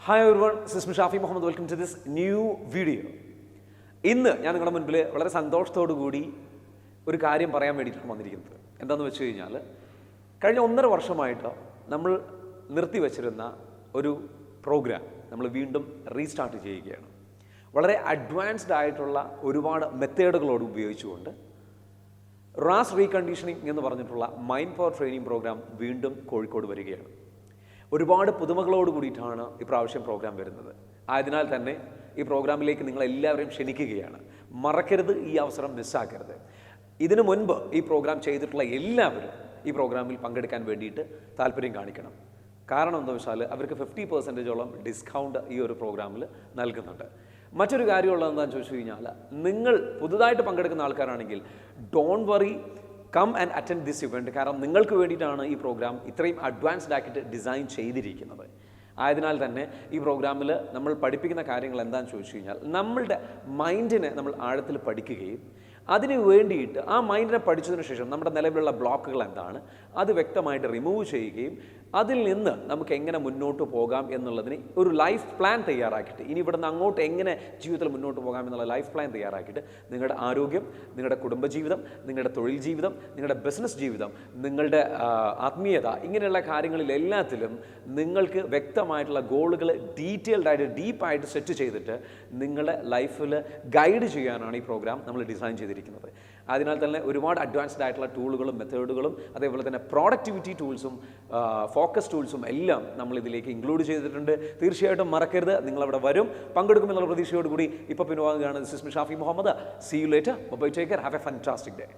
Hi everyone, this is Shafi Muhammed. Welcome to this new video. ഇന്ന് ഞാൻ നിങ്ങളുടെ മുൻപിൽ വളരെ സന്തോഷത്തോടു കൂടി ഒരു കാര്യം പറയാൻ വേണ്ടിയിട്ടാണ് വന്നിരിക്കുന്നത്. എന്താണെന്ന് വെച്ച് കഴിഞ്ഞാൽ കഴിഞ്ഞ 1.5 വർഷമായിട്ട് നമ്മൾ നിർത്തിവെച്ചിരുന്ന ഒരു പ്രോഗ്രാം നമ്മൾ വീണ്ടും റീസ്റ്റാർട്ട് ചെയ്യുകയാണ്. വളരെ അഡ്വാൻസ്ഡ് ആയിട്ടുള്ള ഒരുപാട് മെത്തേഡുകളോട് ഉപയോഗിച്ചുകൊണ്ട് റാസ് റീകണ്ടീഷനിങ് എന്ന് പറഞ്ഞിട്ടുള്ള മൈൻഡ് പവർ ട്രെയിനിങ് പ്രോഗ്രാം വീണ്ടും കോഴിക്കോട് വരികയാണ്. ഒരുപാട് പുതുമകളോട് കൂടിയിട്ടാണ് ഇപ്രാവശ്യം പ്രോഗ്രാം വരുന്നത്. ആയതിനാൽ തന്നെ ഈ പ്രോഗ്രാമിലേക്ക് നിങ്ങളെല്ലാവരെയും ക്ഷണിക്കുകയാണ്. മറക്കരുത്, ഈ അവസരം മിസ്സാക്കരുത്. ഇതിനു മുൻപ് ഈ പ്രോഗ്രാം ചെയ്തിട്ടുള്ള എല്ലാവരും ഈ പ്രോഗ്രാമിൽ പങ്കെടുക്കാൻ വേണ്ടിയിട്ട് താല്പര്യം കാണിക്കണം. കാരണം എന്താ വെച്ചാൽ അവർക്ക് 50% ഡിസ്കൗണ്ട് ഈ ഒരു പ്രോഗ്രാമിൽ നൽകുന്നുണ്ട്. മറ്റൊരു കാര്യമുള്ളത് എന്താണെന്ന് ചോദിച്ചു കഴിഞ്ഞാൽ, നിങ്ങൾ പുതുതായിട്ട് പങ്കെടുക്കുന്ന ആൾക്കാരാണെങ്കിൽ don't worry, come and attend this event. കാരണം നിങ്ങൾക്ക് വേണ്ടിയിട്ടാണ് ഈ പ്രോഗ്രാം ഇത്രയും അഡ്വാൻസ്ഡ് ആക്കിയിട്ട് ഡിസൈൻ ചെയ്തിരിക്കുന്നത്. ആയതിനാൽ തന്നെ ഈ പ്രോഗ്രാമിൽ നമ്മൾ പഠിപ്പിക്കുന്ന കാര്യങ്ങൾ എന്താണെന്ന് ചോദിച്ചു കഴിഞ്ഞാൽ, നമ്മളുടെ മൈൻഡിനെ നമ്മൾ ആഴത്തിൽ പഠിക്കുകയും അതിന് വേണ്ടിയിട്ട് ആ മൈൻഡിനെ പഠിച്ചതിന് ശേഷം നമ്മുടെ നിലവിലുള്ള ബ്ലോക്കുകൾ എന്താണ് അത് വ്യക്തമായിട്ട് റിമൂവ് ചെയ്യുകയും അതിൽ നിന്ന് നമുക്ക് എങ്ങനെ മുന്നോട്ട് പോകാം എന്നുള്ളതിന് ഒരു ലൈഫ് പ്ലാൻ തയ്യാറാക്കിയിട്ട്, ഇനി ഇവിടുന്ന് അങ്ങോട്ട് എങ്ങനെ ജീവിതത്തിൽ മുന്നോട്ട് പോകാം എന്നുള്ള ലൈഫ് പ്ലാൻ തയ്യാറാക്കിയിട്ട് നിങ്ങളുടെ ആരോഗ്യം, നിങ്ങളുടെ കുടുംബജീവിതം, നിങ്ങളുടെ തൊഴിൽ ജീവിതം, നിങ്ങളുടെ ബിസിനസ് ജീവിതം, നിങ്ങളുടെ ആത്മീയത, ഇങ്ങനെയുള്ള കാര്യങ്ങളിൽ എല്ലാത്തിലും നിങ്ങൾക്ക് വ്യക്തമായിട്ടുള്ള ഗോളുകൾ ഡീറ്റെയിൽഡായിട്ട് ഡീപ്പായിട്ട് സെറ്റ് ചെയ്തിട്ട് നിങ്ങളുടെ ലൈഫിൽ ഗൈഡ് ചെയ്യാനാണ് ഈ പ്രോഗ്രാം നമ്മൾ ഡിസൈൻ ചെയ്തിരിക്കുന്നത്. അതിനാൽ തന്നെ ഒരുപാട് അഡ്വാൻസ്ഡ് ആയിട്ടുള്ള ടൂളുകളും മെത്തേഡുകളും അതേപോലെ തന്നെ പ്രോഡക്റ്റിവിറ്റി ടൂൾസും ഫോക്കസ് ടൂൾസും എല്ലാം നമ്മൾ ഇതിലേക്ക് ഇൻക്ലൂഡ് ചെയ്തിട്ടുണ്ട്. തീർച്ചയായിട്ടും മറക്കരുത്, നിങ്ങളവിടെ വരും, പങ്കെടുക്കുമെന്നുള്ള പ്രതീക്ഷയോടുകൂടി ഇപ്പോൾ പിൻവാങ്ങുകയാണ്. This is me Shafi Muhammad. See you later. Bye, take care. Have a fantastic day.